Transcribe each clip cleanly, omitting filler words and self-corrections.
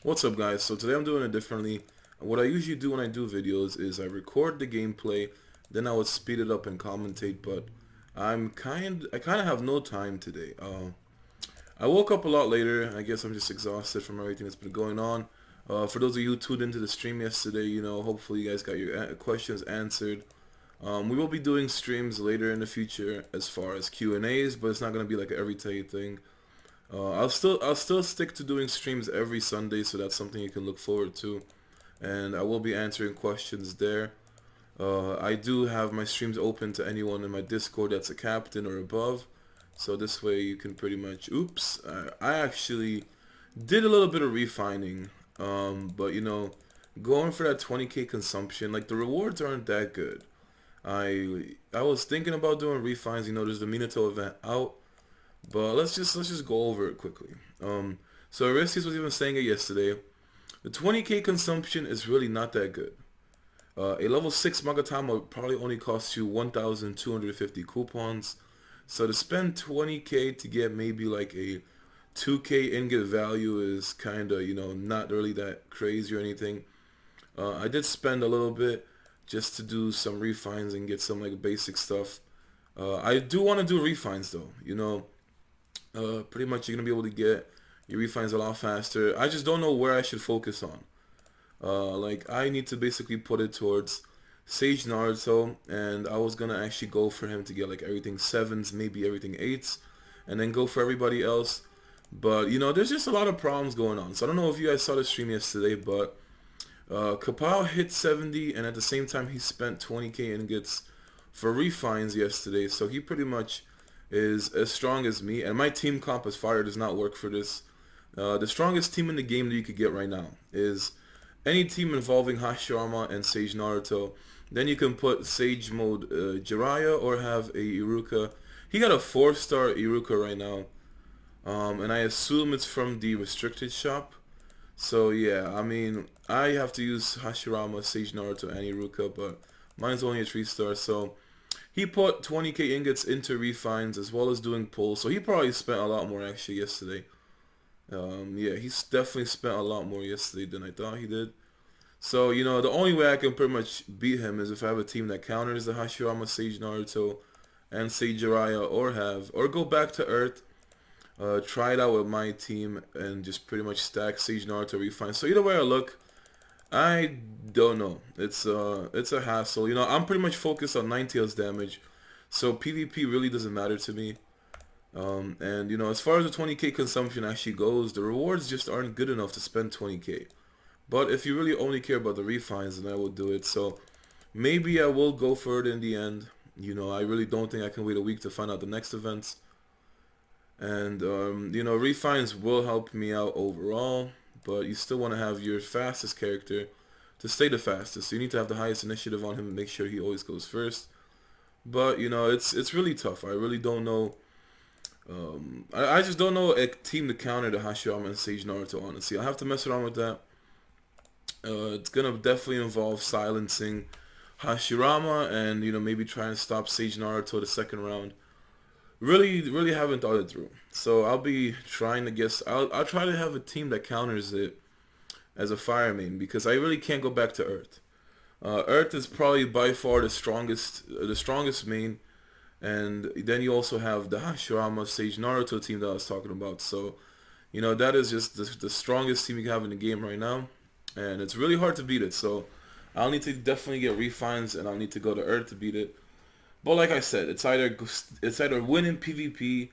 What's up, guys? So today I'm doing it differently. What I usually do when I do videos is I record the gameplay, then I would speed it up and commentate, but I kind of have no time today. I woke up a lot later. I guess I'm just exhausted from everything that's been going on. For those of you who tuned into the stream yesterday, hopefully you guys got your questions answered. We will be doing streams later in the future as far as Q&As, but it's not going to be like an everyday thing. I'll still stick to doing streams every Sunday, so that's something you can look forward to, and I will be answering questions there. I do have my streams open to anyone in my Discord that's a captain or above, so this way you can pretty much. Oops, I actually did a little bit of refining, but going for that 20k consumption, like the rewards aren't that good. I was thinking about doing refines. There's the Minato event out. But let's just go over it quickly. So Aristides was even saying it yesterday. The 20k consumption is really not that good. A level 6 Magatama would probably only cost you 1,250 coupons. So to spend 20k to get maybe like a 2k ingot value is kind of, not really that crazy or anything. I did spend a little bit just to do some refines and get some like basic stuff. I do want to do refines though, pretty much you're going to be able to get your refines a lot faster. I just don't know where I should focus on. Like I need to basically put it towards Sage Naruto, and I was going to actually go for him to get like everything 7s, maybe everything 8s, and then go for everybody else. But, there's just a lot of problems going on. So I don't know if you guys saw the stream yesterday, but Kapow hit 70, and at the same time he spent 20k ingots for refines yesterday. So he pretty much is as strong as me, and my team comp as fire does not work for this. The strongest team in the game that you could get right now is any team involving Hashirama and Sage Naruto. Then you can put Sage mode Jiraiya or have a Iruka. He got a 4-star Iruka right now, and I assume it's from the restricted shop. So yeah, I mean, I have to use Hashirama, Sage Naruto, and Iruka, but mine's only a 3-star, so he put 20k ingots into refines as well as doing pulls, so he probably spent a lot more actually yesterday. Yeah, he's definitely spent a lot more yesterday than I thought he did. So, the only way I can pretty much beat him is if I have a team that counters the Hashirama, Sage Naruto, and Sage Jiraiya, or go back to Earth, try it out with my team, and just pretty much stack Sage Naruto refines. So either way I look, I don't know. It's a hassle. I'm pretty much focused on Ninetales damage, so PvP really doesn't matter to me. And as far as the 20k consumption actually goes, the rewards just aren't good enough to spend 20k. But if you really only care about the refines, then I will do it. So maybe I will go for it in the end. I really don't think I can wait a week to find out the next events. And refines will help me out overall, but you still want to have your fastest character to stay the fastest. So you need to have the highest initiative on him and make sure he always goes first. But it's really tough. I really don't know. I just don't know a team to counter the Hashirama and Sage Naruto. Honestly, I'll have to mess around with that. It's gonna definitely involve silencing Hashirama and maybe trying to stop Sage Naruto the second round. Really haven't thought it through. So I'll be trying to guess. I'll try to have a team that counters it as a fire main, because I really can't go back to Earth. Earth is probably by far the strongest main, and then you also have the Hashirama Sage Naruto team that I was talking about. So that is just the strongest team you can have in the game right now, and it's really hard to beat it. So I'll need to definitely get refines, and I'll need to go to Earth to beat it. But like I said, it's either win in PvP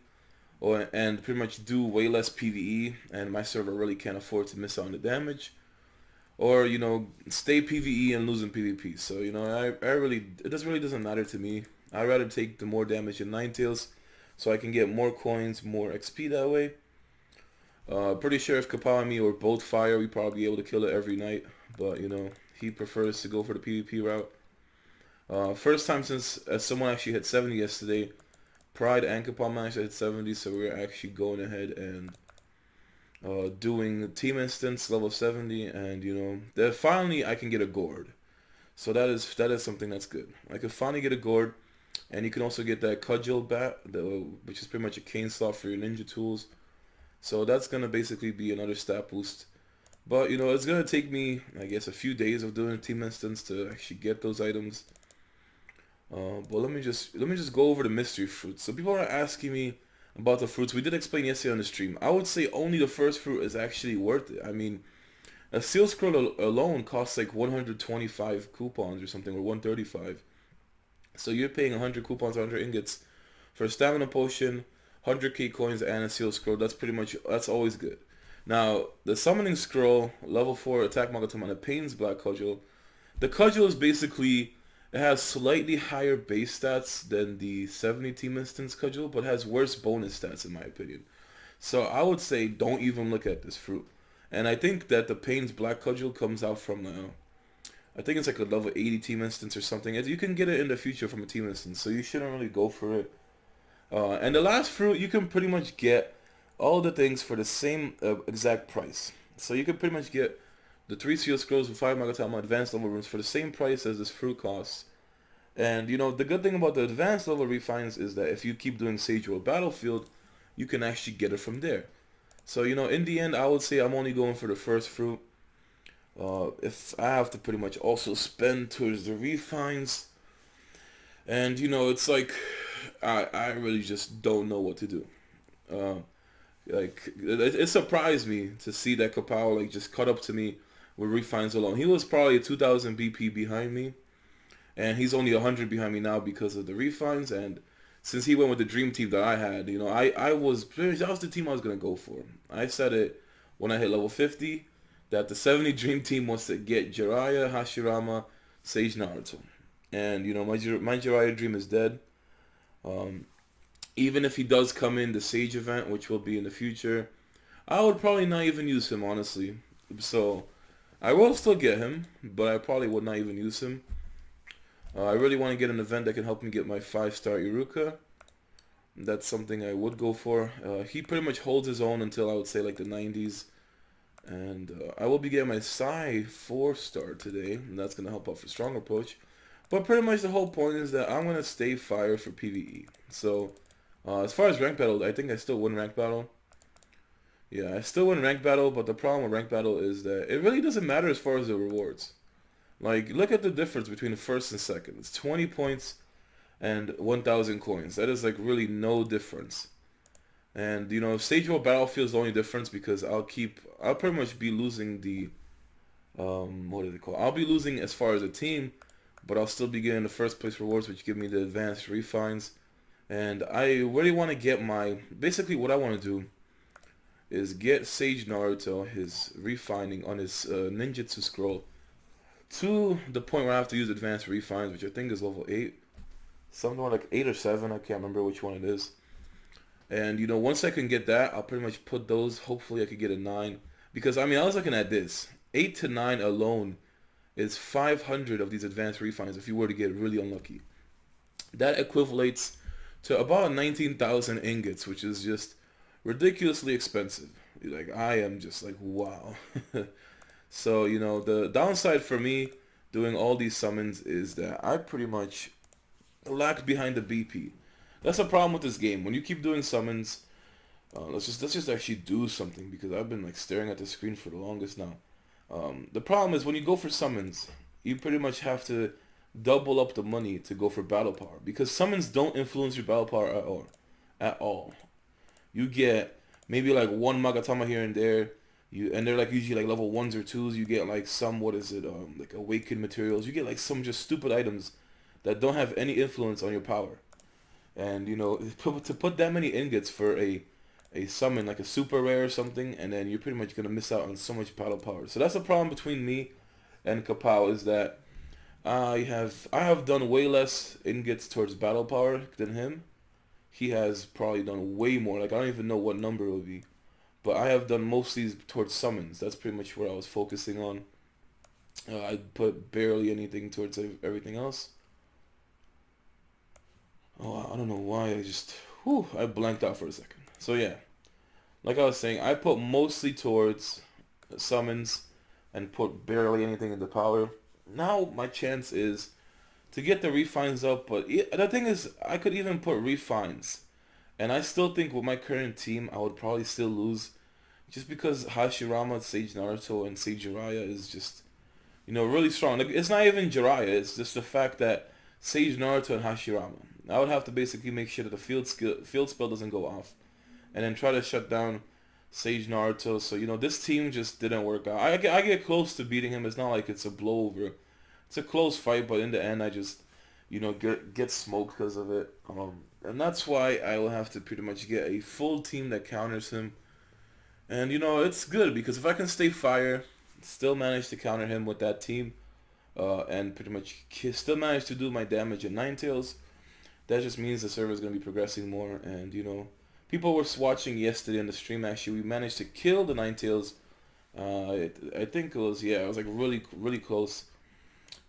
and pretty much do way less PvE, and my server really can't afford to miss out on the damage, or stay PvE and lose in PvP. So it really doesn't matter to me. I'd rather take the more damage in Ninetales, so I can get more coins, more XP that way. Pretty sure if Kapow and me were both fire, we'd probably be able to kill it every night. But he prefers to go for the PvP route. First time since someone actually hit 70 yesterday. Pride and Kapow managed to hit 70, so we're actually going ahead and doing team instance level 70, and that finally I can get a gourd. So that is something that's good. I can finally get a gourd, and you can also get that cudgel bat, which is pretty much a cane slot for your ninja tools. So that's gonna basically be another stat boost But you know, it's gonna take me, I guess, a few days of doing a team instance to actually get those items. But let me just go over the mystery fruits. So people are asking me about the fruits. We did explain yesterday on the stream. I would say only the first fruit is actually worth it. I mean, a seal scroll alone costs like 125 coupons or something, or 135. So you're paying 100 coupons, 100 ingots for a stamina potion, 100k coins, and a seal scroll. That's always good. Now, the summoning scroll, level 4 attack Magatom, and a Pain's Black Cudgel. The Cudgel is basically, it has slightly higher base stats than the 70 team instance Cudgel, but has worse bonus stats in my opinion. So I would say don't even look at this fruit. And I think that the Pain's Black Cudgel comes out from I think it's like a level 80 team instance or something. You can get it in the future from a team instance, so you shouldn't really go for it. And the last fruit, you can pretty much get all the things for the same exact price. So you can pretty much get the 3 seal scrolls with 5 Magatama advanced level runes for the same price as this fruit costs. And you know, the good thing about the advanced level refines is that if you keep doing Sage World Battlefield, you can actually get it from there. So you know, in the end, I would say I'm only going for the first fruit. If I have to pretty much also spend towards the refines, and you know, it's like I really just don't know what to do. Uh, it surprised me to see that Kapow like just caught up to me with refines alone. He was probably 2,000 BP behind me, and he's only 100 behind me now because of the refines. And since he went with the dream team that I had, you know, that was the team I was gonna go for. I said it when I hit level 50 that the 70 dream team wants to get Jiraiya, Hashirama, Sage, Naruto, and you know my Jiraiya dream is dead. Um, Even if he does come in the Sage event, which will be in the future, I would probably not even use him, honestly. So, I will still get him, but I probably would not even use him. I really want to get an event that can help me get my 5-star Iruka. That's something I would go for. He pretty much holds his own until I would say like the 90s. And I will be getting my Psy 4-star today, and that's going to help out for Strong Approach. But pretty much the whole point is that I'm going to stay fire for PvE. So, as far as rank battle, I think I still win rank battle. Yeah, I still win rank battle, but the problem with rank battle is that it really doesn't matter as far as the rewards. Like, look at the difference between the first and second. It's 20 points and 1,000 coins. That is like really no difference. And you know, Stage World Battlefield is the only difference because I'll pretty much be losing the, what is it called? I'll be losing as far as a team, but I'll still be getting the first place rewards, which give me the advanced refines. And I really want to get basically what I want to do is get Sage Naruto, his refining on his ninjutsu scroll, to the point where I have to use advanced refines, which I think is level 8. Something like 8 or 7, I can't remember which one it is. And you know, once I can get that, I'll pretty much put those, hopefully I could get a 9. Because I mean, I was looking at this. 8 to 9 alone is 500 of these advanced refines if you were to get really unlucky. That equivalates to about 19,000 ingots, which is just ridiculously expensive. Like, I am just like, wow. So, you know, the downside for me doing all these summons is that I pretty much lag behind the BP. That's a problem with this game. When you keep doing summons, let's just actually do something because I've been like staring at the screen for the longest now. The problem is when you go for summons, you pretty much have to double up the money to go for battle power because summons don't influence your battle power at all. At all. You get maybe like one Magatama here and there. And they're like usually like level 1s or 2s. You get like some, what is it, like awakened materials. You get like some just stupid items that don't have any influence on your power. And you know, to put that many ingots for a summon like a super rare or something, and then you're pretty much gonna miss out on so much battle power. So that's the problem between me and Kapow is that I have done way less ingots towards battle power than him. He has probably done way more. Like I don't even know what number it would be, but I have done mostly towards summons. That's pretty much where I was focusing on. I put barely anything towards everything else. Oh, I don't know why I blanked out for a second. So yeah, like I was saying, I put mostly towards summons and put barely anything into power. Now my chance is to get the refines up, but the thing is, I could even put refines, and I still think with my current team, I would probably still lose just because Hashirama, Sage Naruto, and Sage Jiraiya is just, really strong. Like, it's not even Jiraiya, it's just the fact that Sage Naruto and Hashirama. I would have to basically make sure that the field spell doesn't go off, and then try to shut down Sage Naruto. So, this team just didn't work out. I get close to beating him. It's not like it's a blowover. It's a close fight, but in the end, I just, get smoked because of it. And that's why I will have to pretty much get a full team that counters him. And, it's good because if I can stay fire, still manage to counter him with that team, and pretty much still manage to do my damage in Ninetales, that just means the server is going to be progressing more. And, people were watching yesterday in the stream, actually, we managed to kill the Ninetales. I think it was like really, really close.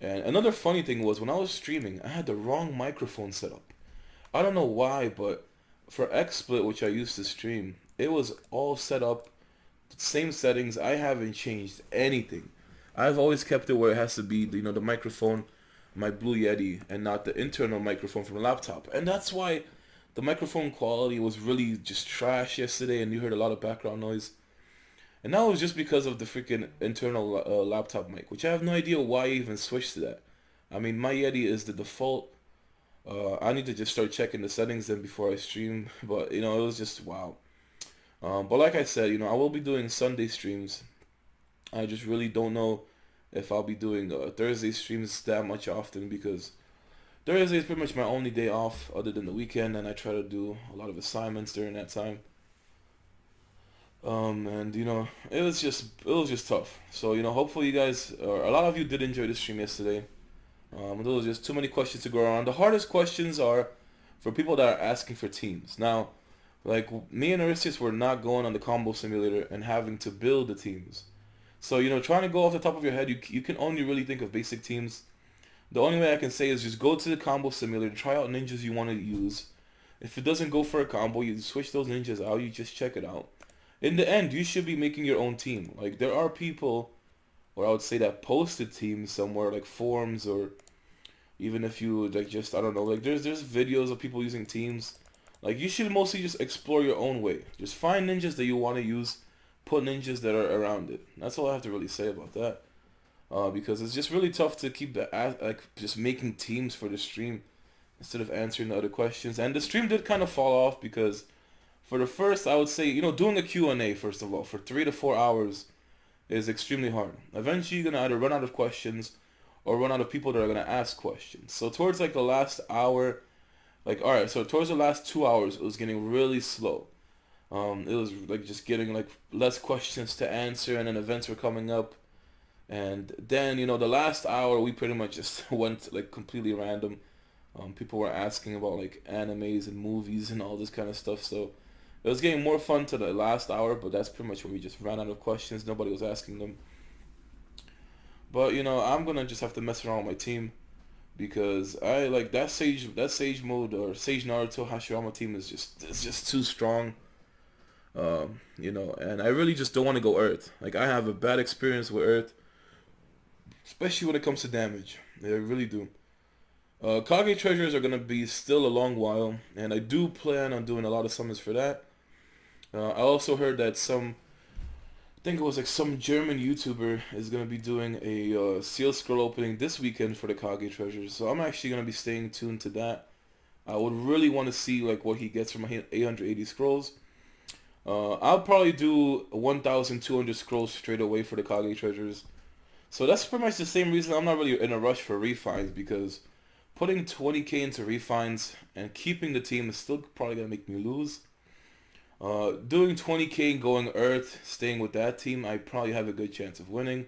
And another funny thing was, when I was streaming, I had the wrong microphone set up. I don't know why, but for XSplit, which I used to stream, it was all set up, same settings. I haven't changed anything. I've always kept it where it has to be, the microphone, my Blue Yeti, and not the internal microphone from the laptop. And that's why the microphone quality was really just trash yesterday, and you heard a lot of background noise. And that was just because of the freaking internal laptop mic, which I have no idea why I even switched to that. I mean, my Yeti is the default. I need to just start checking the settings then before I stream. But, it was just wow. But like I said, I will be doing Sunday streams. I just really don't know if I'll be doing Thursday streams that much often, because Thursday is pretty much my only day off other than the weekend, and I try to do a lot of assignments during that time. And it was just tough. So hopefully you guys, or a lot of you, did enjoy the stream yesterday. There was just too many questions to go around. The hardest questions are for people that are asking for teams. Now, like, me and Abyssus were not going on the combo simulator and having to build the teams. So, trying to go off the top of your head, you can only really think of basic teams. The only way I can say is just go to the combo simulator, try out ninjas you want to use. If it doesn't go for a combo, you switch those ninjas out, you just check it out. In the end, you should be making your own team. Like, there are people, or I would say that posted teams somewhere, like forums, or even if you, like, just, I don't know, like, there's videos of people using teams. Like, you should mostly just explore your own way. Just find ninjas that you want to use, put ninjas that are around it. That's all I have to really say about that. Because it's just really tough to keep just making teams for the stream instead of answering the other questions. And the stream did kind of fall off because for the first, I would say, doing a Q&A, first of all, for 3 to 4 hours is extremely hard. Eventually, you're going to either run out of questions or run out of people that are going to ask questions. So towards, like, the last hour, so towards the last 2 hours, it was getting really slow. It was, like, just getting, like, less questions to answer, and then events were coming up. And then, the last hour, we pretty much just went, like, completely random. People were asking about, like, animes and movies and all this kind of stuff, so it was getting more fun to the last hour, but that's pretty much when we just ran out of questions. Nobody was asking them. But, I'm going to just have to mess around with my team, because I, like, that Sage mode, or Sage Naruto Hashirama team is just too strong. And I really just don't want to go Earth. Like, I have a bad experience with Earth, especially when it comes to damage. I really do. Kage treasures are going to be still a long while, and I do plan on doing a lot of summons for that. I also heard that I think it was like some German YouTuber is going to be doing a seal scroll opening this weekend for the Kage treasures, so I'm actually going to be staying tuned to that. I would really want to see, like, what he gets from 880 scrolls. I'll probably do 1,200 scrolls straight away for the Kage treasures. So that's pretty much the same reason I'm not really in a rush for refines, because putting 20k into refines and keeping the team is still probably going to make me lose. Doing 20k and going Earth, staying with that team, I probably have a good chance of winning.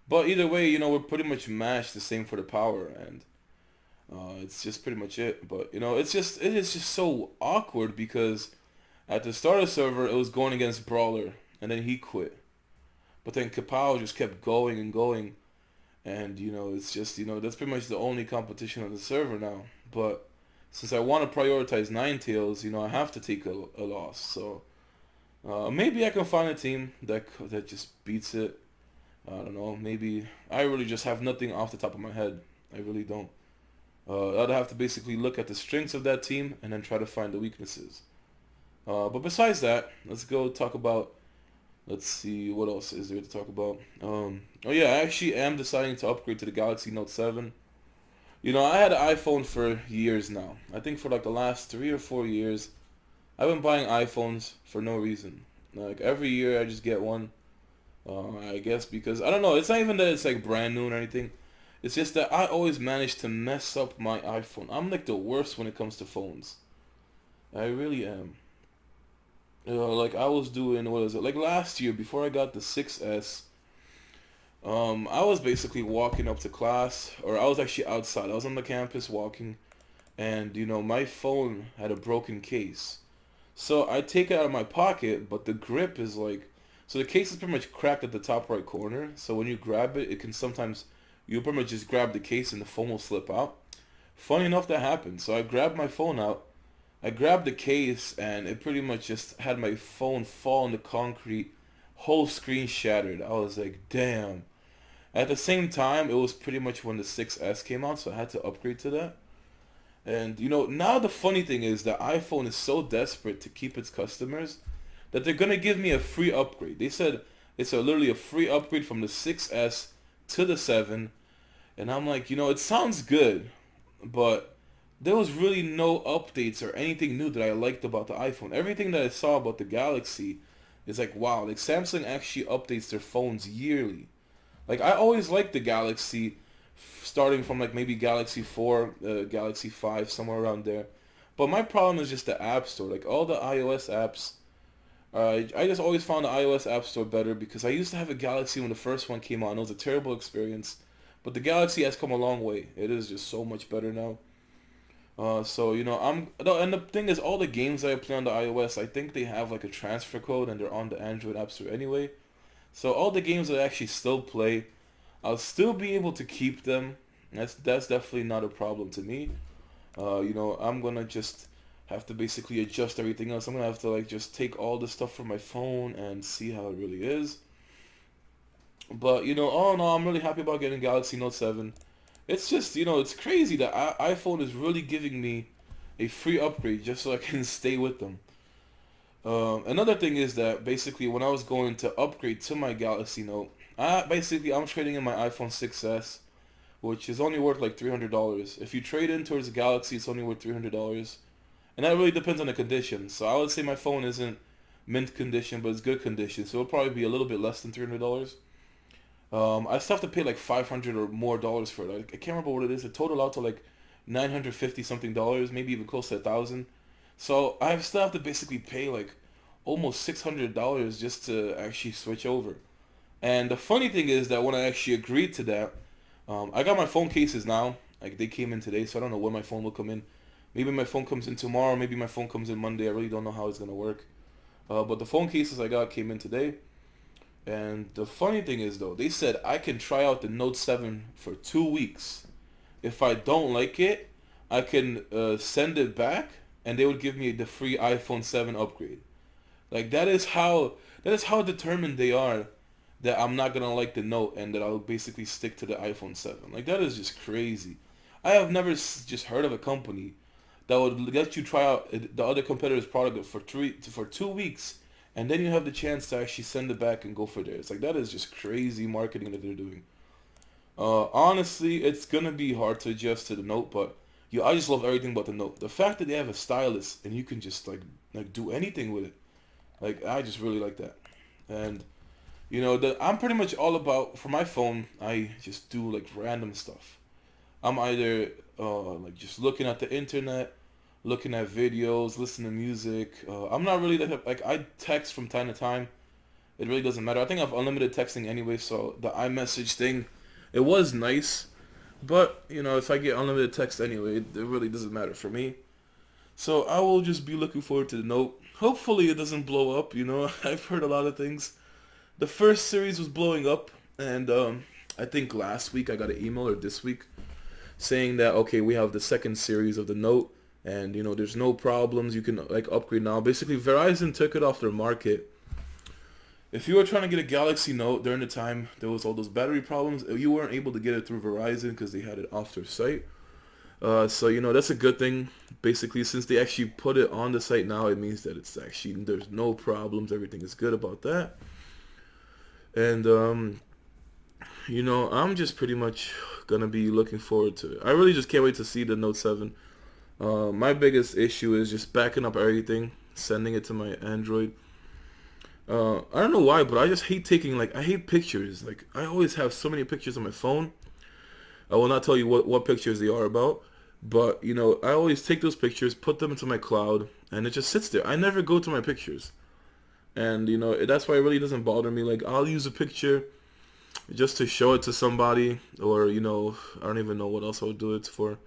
But either way, we're pretty much matched the same for the power, and it's just pretty much it. But, it is just so awkward, because at the start of the server, it was going against Brawler, and then he quit. But then Kapow just kept going and going. And, it's just, that's pretty much the only competition on the server now. But since I want to prioritize Ninetales, I have to take a loss. So maybe I can find a team that just beats it. I don't know. Maybe I really just have nothing off the top of my head. I really don't. I'd have to basically look at the strengths of that team and then try to find the weaknesses. But besides that, let's go talk about Let's see, what else is there to talk about? Oh yeah, I actually am deciding to upgrade to the Galaxy Note 7. You know, I had an iPhone for years now. I think for like the last 3 or 4 years, I've been buying iPhones for no reason. Like every year I just get one. I guess because I don't know. It's not even that it's like brand new or anything. It's just that I always manage to mess up my iPhone. I'm like the worst when it comes to phones. I really am. Like I was doing, what is it? Like last year before I got the 6S, I was basically walking up to class, or I was actually outside. I was on the campus walking, and my phone had a broken case. So I take it out of my pocket, but the grip is like, so the case is pretty much cracked at the top right corner. So when you grab it, it can sometimes, you pretty much just grab the case and the phone will slip out. Funny enough, that happened. So I grabbed my phone out. I grabbed the case and it pretty much just had my phone fall in the concrete, whole screen shattered. I was like, damn. At the same time, it was pretty much when the 6S came out, so I had to upgrade to that. And now the funny thing is that iPhone is so desperate to keep its customers that they're gonna give me a free upgrade. They said it's literally a free upgrade from the 6S to the 7, and I'm like, it sounds good, but there was really no updates or anything new that I liked about the iPhone. Everything that I saw about the Galaxy is like, wow, like Samsung actually updates their phones yearly. Like I always liked the Galaxy, starting from like maybe Galaxy 4, Galaxy 5, somewhere around there. But my problem is just the App Store. Like all the iOS apps, I just always found the iOS App Store better because I used to have a Galaxy when the first one came out. And it was a terrible experience. But the Galaxy has come a long way. It is just so much better now. So and the thing is, all the games I play on the iOS, I think they have like a transfer code and they're on the Android App Store anyway. So all the games that I actually still play, I'll still be able to keep them. That's definitely not a problem to me. I'm gonna just have to basically adjust everything else. I'm gonna have to like just take all the stuff from my phone and see how it really is. But all in all, I'm really happy about getting Galaxy Note 7. It's just it's crazy that iPhone is really giving me a free upgrade just so I can stay with them. Another thing is that basically when I was going to upgrade to my Galaxy Note, I'm trading in my iPhone 6S, which is only worth like $300. If you trade in towards the Galaxy, it's only worth $300, and that really depends on the condition. So I would say my phone isn't mint condition, but it's good condition, so it'll probably be a little bit less than $300. I still have to pay like $500 or more for it. I can't remember what it is. It totaled out to like $950 something dollars, maybe even close to 1,000. So I still have to basically pay like almost $600 just to actually switch over. And the funny thing is that when I actually agreed to that, I got my phone cases now. Like they came in today, so I don't know when my phone will come in. Maybe my phone comes in tomorrow. Maybe my phone comes in Monday. I really don't know how it's gonna work. But the phone cases I got came in today. And the funny thing is though, they said I can try out the Note 7 for 2 weeks. If I don't like it, I can send it back, and they would give me the free iPhone 7 upgrade. Like that is how determined they are that I'm not gonna like the Note and that I'll basically stick to the iPhone 7. Like that is just crazy. I have never just heard of a company that would let you try out the other competitor's product for 2 weeks, and then you have the chance to actually send it back and go for theirs. Like that is just crazy marketing that they're doing. Honestly, it's gonna be hard to adjust to the Note, but I just love everything about the Note. The fact that they have a stylus and you can just like do anything with it. Like I just really like that. And I'm pretty much all about, for my phone, I just do like random stuff. I'm either like just looking at the internet, looking at videos, listening to music. I'm not really like I text from time to time. It really doesn't matter. I think I have unlimited texting anyway, so the iMessage thing, it was nice. But if I get unlimited text anyway, it really doesn't matter for me. So I will just be looking forward to the Note. Hopefully it doesn't blow up. I've heard a lot of things. The first series was blowing up, and I think last week I got an email, or this week, saying that okay, we have the second series of the Note, and there's no problems. You can like upgrade now. Basically, Verizon took it off their market. If you were trying to get a Galaxy Note during the time there was all those battery problems, you weren't able to get it through Verizon because they had it off their site. So that's a good thing. Basically, since they actually put it on the site now, it means that it's actually there's no problems. Everything is good about that. And you know, I'm just pretty much gonna be looking forward to it. I really just can't wait to see the Note 7. My biggest issue is just backing up everything, sending it to my Android. I don't know why, but I just hate taking, like, I hate pictures. Like, I always have so many pictures on my phone. I will not tell you what pictures they are about, but, you know, I always take those pictures, put them into my cloud, and it just sits there. I never go to my pictures. And, you know, that's why it really doesn't bother me. Like, I'll use a picture just to show it to somebody, or, you know, I don't even know what else I would do it for.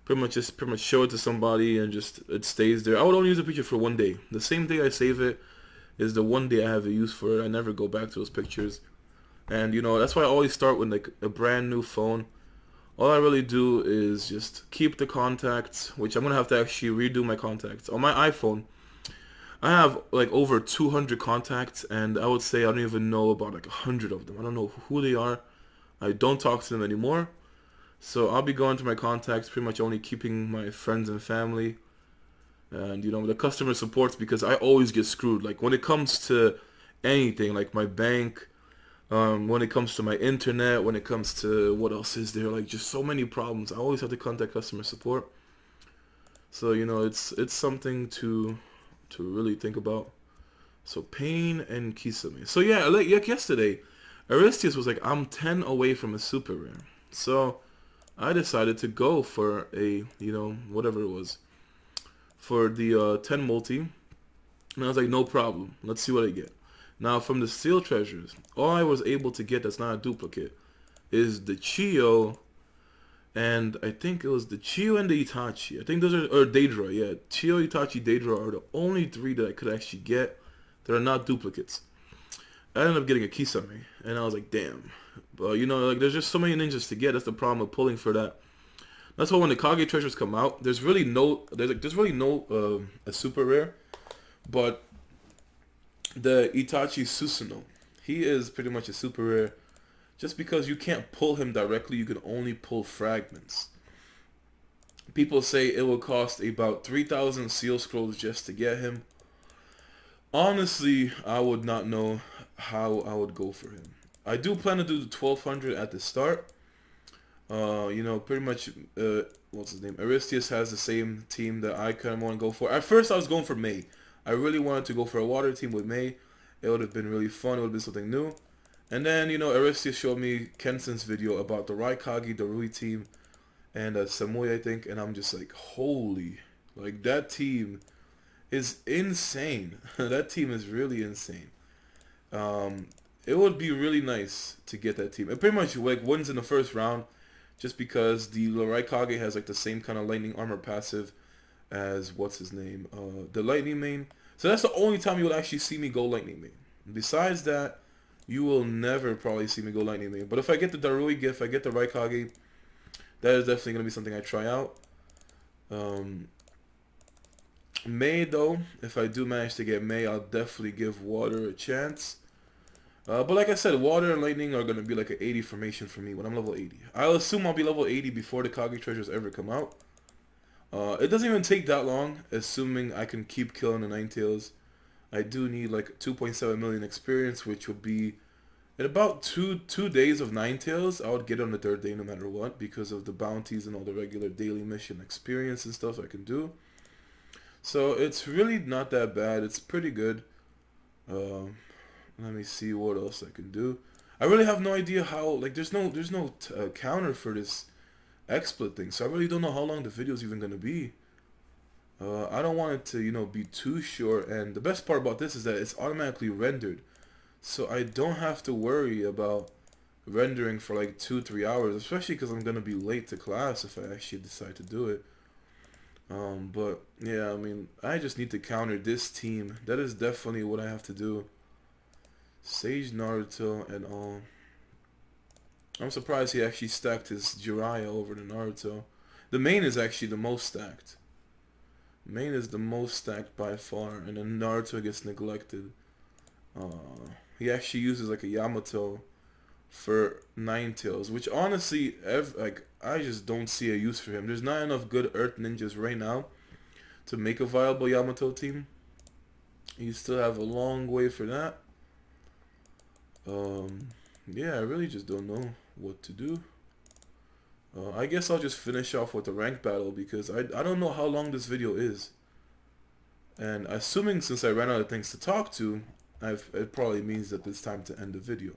Pretty much show it to somebody, and just it stays there. I would only use a picture for one day. The same day I save it is the one day I have a use for it. I never go back to those pictures. And, you know, that's why I always start with, like, a brand new phone. All I really do is just keep the contacts, which I'm going to have to actually redo my contacts. On my iPhone, I have like over 200 contacts, and I would say I don't even know about like 100 of them. I don't know who they are. I don't talk to them anymore. So I'll be going to my contacts, pretty much only keeping my friends and family. And, you know, the customer supports, because I always get screwed. Like, when it comes to anything, like my bank, when it comes to my internet, when it comes to what else is there, like just so many problems. I always have to contact customer support. So, you know, it's something to really think about. So Pain and Kisame. So yeah, like yesterday, Aristius was like, I'm 10 away from a super rare. So I decided to go for a, you know, whatever it was, for the 10 multi. And I was like, no problem. Let's see what I get. Now, from the Steel Treasures, all I was able to get that's not a duplicate is the Chio, and I think it was the Chio and the Itachi. I think those are, or Daedra, yeah. Chio, Itachi, Daedra are the only three that I could actually get that are not duplicates. I ended up getting a Kisame, and I was like, damn. But, you know, like, there's just so many ninjas to get. That's the problem with pulling for that. That's why when the Kage treasures come out, there's really no, a super rare, but the Itachi Susanoo, he is pretty much a super rare. Just because you can't pull him directly, you can only pull fragments. People say it will cost about 3,000 seal scrolls just to get him. Honestly, I would not know how I would go for him. I do plan to do the 1,200 at the start. You know, pretty much, what's his name? Aristius has the same team that I kind of want to go for. At first, I was going for May. I really wanted to go for a water team with May. It would have been really fun. It would have been something new. And then, you know, Aristius showed me Kenson's video about the Raikage, the Rui team, and Samui, I think. And I'm just like, holy, like, that team is insane. That team is really insane. It would be really nice to get that team. It pretty much, like, wins in the first round, just because the Raikage has, like, the same kind of lightning armor passive as, what's his name, the lightning main. So that's the only time you will actually see me go lightning main. Besides that, you will never probably see me go lightning main. But if I get the Darui gift, if I get the Raikage, that is definitely going to be something I try out. May, though, if I do manage to get May, I'll definitely give Water a chance. But like I said, Water and Lightning are going to be like an 80 formation for me when I'm level 80. I'll assume I'll be level 80 before the Kage treasures ever come out. It doesn't even take that long, assuming I can keep killing the Ninetales. I do need like 2.7 million experience, which would be in about two days of Ninetales. I would get on the third day no matter what, because of the bounties and all the regular daily mission experience and stuff I can do. So it's really not that bad. It's pretty good. Let me see what else I can do. I really have no idea how, like, there's no counter for this XSplit thing, so I really don't know how long the video is even going to be. I don't want it to, you know, be too short, and the best part about this is that it's automatically rendered, so I don't have to worry about rendering for like 2-3 hours, especially because I'm going to be late to class if I actually decide to do it. But yeah, I mean, I just need to counter this team. That is definitely what I have to do. Sage Naruto and all. I'm surprised he actually stacked his Jiraiya over the Naruto. The main is actually the most stacked. Main is the most stacked by far, and then Naruto gets neglected. He actually uses like a Yamato for Ninetales, which honestly, like, I just don't see a use for him. There's not enough good Earth ninjas right now to make a viable Yamato team. You still have a long way for that. Um, yeah, I really just don't know what to do. I guess I'll just finish off with the rank battle because I don't know how long this video is. And assuming since I ran out of things to talk to, it probably means that it's time to end the video.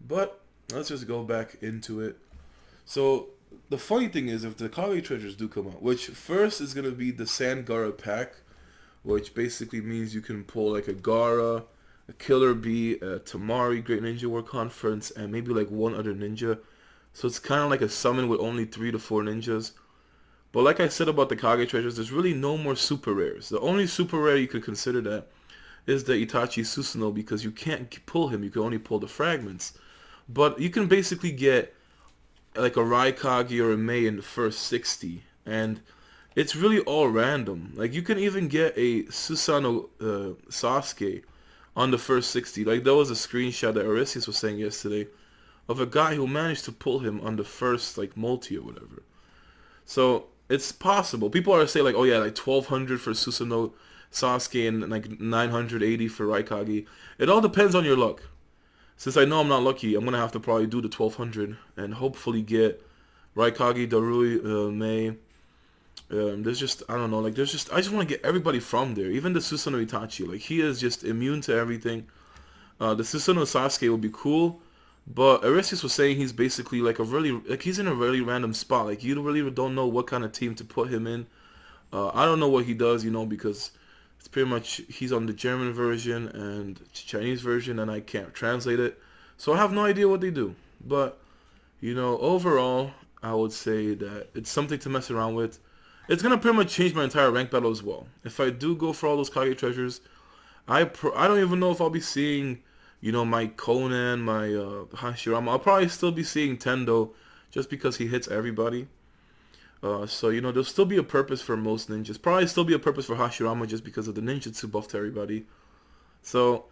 But let's just go back into it. So the funny thing is, if the Kage treasures do come out, which first is gonna be the Sand Gara pack, which basically means you can pull like a Gara, a Killer Bee, a Tamari, Great Ninja War Conference, and maybe like one other ninja. So it's kind of like a summon with only 3 to 4 ninjas. But like I said about the Kage treasures, there's really no more super rares. The only super rare you could consider that is the Itachi Susanoo, because you can't pull him, you can only pull the fragments. But you can basically get like a Raikage or a Mei in the first 60, and it's really all random. Like you can even get a Susanoo Sasuke on the first 60. Like there was a screenshot that Abyssus was saying yesterday of a guy who managed to pull him on the first like multi or whatever. So it's possible. People are saying like, oh yeah, like 1200 for Susanoo Sasuke and like 980 for Raikage. It all depends on your luck. Since I know I'm not lucky, I'm gonna have to probably do the 1200 and hopefully get Raikage, Darui, Mei. There's just, I don't know, like there's just, I just want to get everybody from there. Even the Susanoo Itachi, like he is just immune to everything. The Susanoo Sasuke would be cool, but Abyssus was saying he's basically like he's in a really random spot. Like you really don't know what kind of team to put him in. I don't know what he does, because it's pretty much he's on the German version and Chinese version, and I can't translate it, so I have no idea what they do. But overall, I would say that it's something to mess around with. It's gonna pretty much change my entire rank battle as well. If I do go for all those Kage treasures, I don't even know if I'll be seeing, my Conan, my Hashirama. I'll probably still be seeing Tendo, just because he hits everybody. So there'll still be a purpose for most ninjas. Probably still be a purpose for Hashirama just because of the ninjutsu buff to everybody. So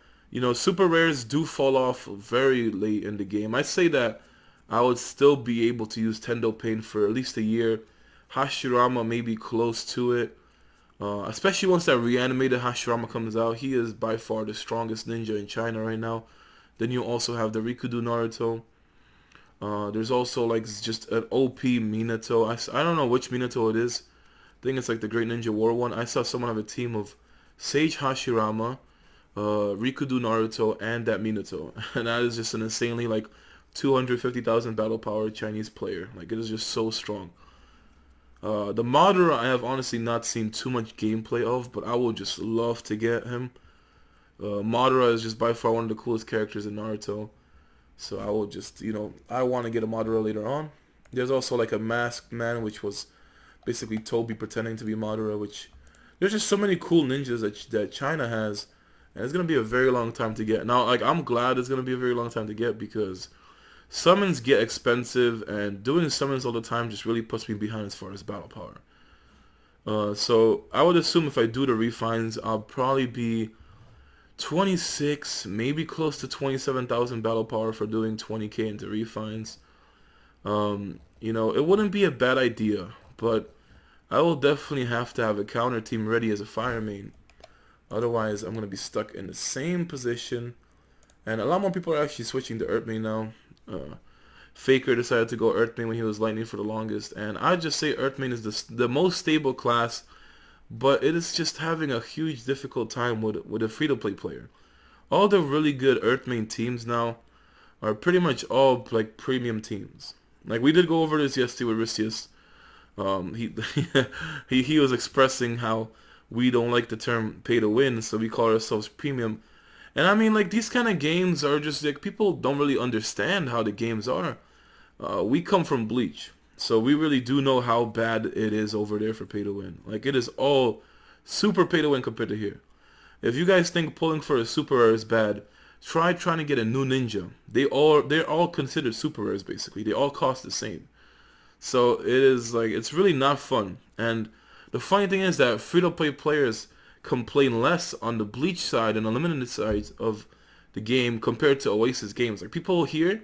super rares do fall off very late in the game. I'd say that I would still be able to use Tendo Pain for at least a year. Hashirama may be close to it. Especially once that reanimated Hashirama comes out. He is by far the strongest ninja in China right now. Then you also have the Rikudo Naruto. There's also like just an OP Minato. I don't know which Minato it is. I think it's like the Great Ninja War one. I saw someone have a team of Sage Hashirama, Rikudo Naruto, and that Minato. And that is just an insanely like 250,000 battle power Chinese player. Like it is just so strong. The Madara I have honestly not seen too much gameplay of, but I would just love to get him. Madara is just by far one of the coolest characters in Naruto. So I will just, I want to get a Madara later on. There's also like a Masked Man, which was basically Toby pretending to be Madara, which there's just so many cool ninjas that China has, and it's going to be a very long time to get. Now, like, I'm glad it's going to be a very long time to get because summons get expensive, and doing summons all the time just really puts me behind as far as battle power. So I would assume if I do the refines, I'll probably be 26, maybe close to 27,000 battle power for doing 20k into refines. It wouldn't be a bad idea, but I will definitely have to have a counter team ready as a fire main. Otherwise, I'm going to be stuck in the same position. And a lot more people are actually switching to Earth main now. Faker decided to go Earth main when he was Lightning for the longest. And I just say Earth main is the most stable class, but it is just having a huge difficult time with a free-to-play player. All the really good Earth main teams now are pretty much all like premium teams. Like we did go over this yesterday with Rissius. He was expressing how we don't like the term pay to win, so we call ourselves premium. And I mean, like, these kind of games are just like, people don't really understand how the games are. We come from Bleach, so we really do know how bad it is over there for pay to win. Like, it is all super pay to win compared to here. If you guys think pulling for a super rare is bad, try trying to get a new ninja. They're all considered super rares basically. They all cost the same. So it is like, it's really not fun. And the funny thing is that free-to-play players complain less on the Bleach side and unlimited side of the game compared to Oasis games. Like, people here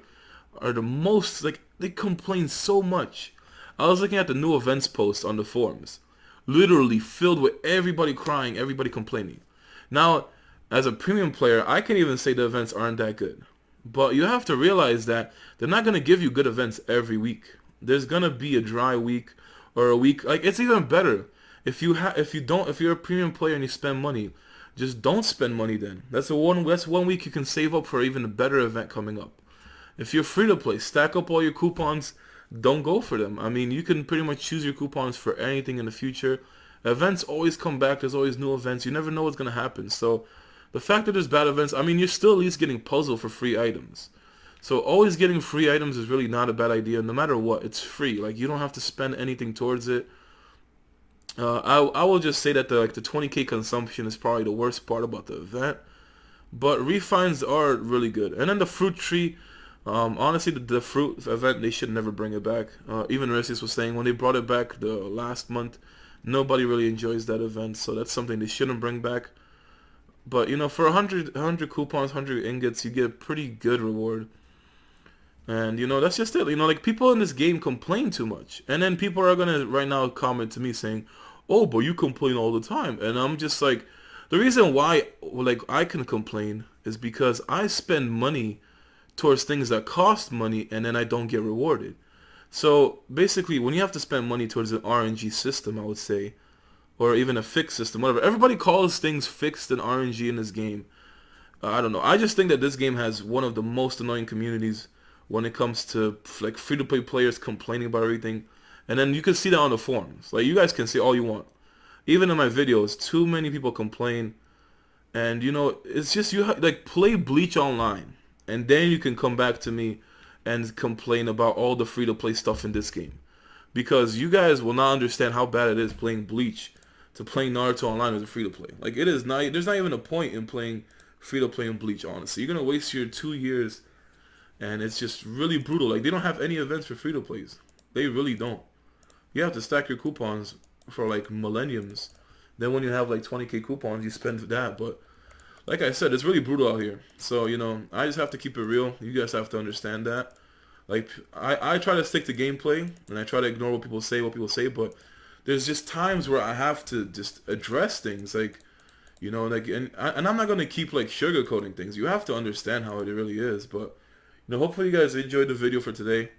are the most, like, they complain so much. I was looking at the new events post on the forums, literally filled with everybody crying, everybody complaining. Now, as a premium player, I can even say the events aren't that good. But you have to realize that they're not gonna give you good events every week. There's gonna be a dry week or a week. Like, it's even better if you're a premium player and you spend money, just don't spend money then. That's one week you can save up for even a better event coming up. If you're free to play, stack up all your coupons. Don't go for them. I mean, you can pretty much choose your coupons for anything in the future. Events always come back. There's always new events. You never know what's going to happen. So the fact that there's bad events, I mean, you're still at least getting puzzle for free items. So always getting free items is really not a bad idea. No matter what, it's free. Like, you don't have to spend anything towards it. I will just say that the 20k consumption is probably the worst part about the event. But refines are really good. And then the fruit tree, honestly, the fruit event, they should never bring it back. Even Razer was saying when they brought it back the last month, nobody really enjoys that event. So that's something they shouldn't bring back. But, you know, for 100 coupons, 100 ingots, you get a pretty good reward. And, you know, that's just it. You know, like, people in this game complain too much. And then people are going to right now comment to me saying, oh, but you complain all the time. And I'm just like, the reason why, like, I can complain is because I spend money towards things that cost money and then I don't get rewarded. So, basically, when you have to spend money towards an RNG system, I would say, or even a fixed system, whatever. Everybody calls things fixed and RNG in this game. I don't know. I just think that this game has one of the most annoying communities when it comes to like free-to-play players complaining about everything. And then you can see that on the forums. Like, you guys can say all you want. Even in my videos, too many people complain. And, you know, it's just like, play Bleach Online. And then you can come back to me and complain about all the free-to-play stuff in this game. Because you guys will not understand how bad it is playing Bleach to playing Naruto Online as a free-to-play. Like, it is not, there's not even a point in playing free-to-play in Bleach, honestly. You're going to waste your 2 years, and it's just really brutal. Like, they don't have any events for free-to-plays. They really don't. You have to stack your coupons for, like, millenniums. Then when you have, like, 20k coupons, you spend that. But, like I said, it's really brutal out here. So, you know, I just have to keep it real. You guys have to understand that. Like, I try to stick to gameplay, and I try to ignore what people say, but there's just times where I have to just address things, like, you know, like, and I'm not going to keep, like, sugarcoating things. You have to understand how it really is, but, you know, hopefully you guys enjoyed the video for today.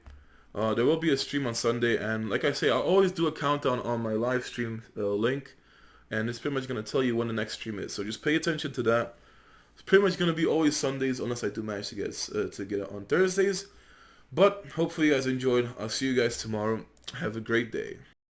There will be a stream on Sunday, and like I say, I'll always do a countdown on my live stream link, and it's pretty much going to tell you when the next stream is, so just pay attention to that. It's pretty much going to be always Sundays, unless I do manage to get it on Thursdays. But hopefully you guys enjoyed. I'll see you guys tomorrow. Have a great day.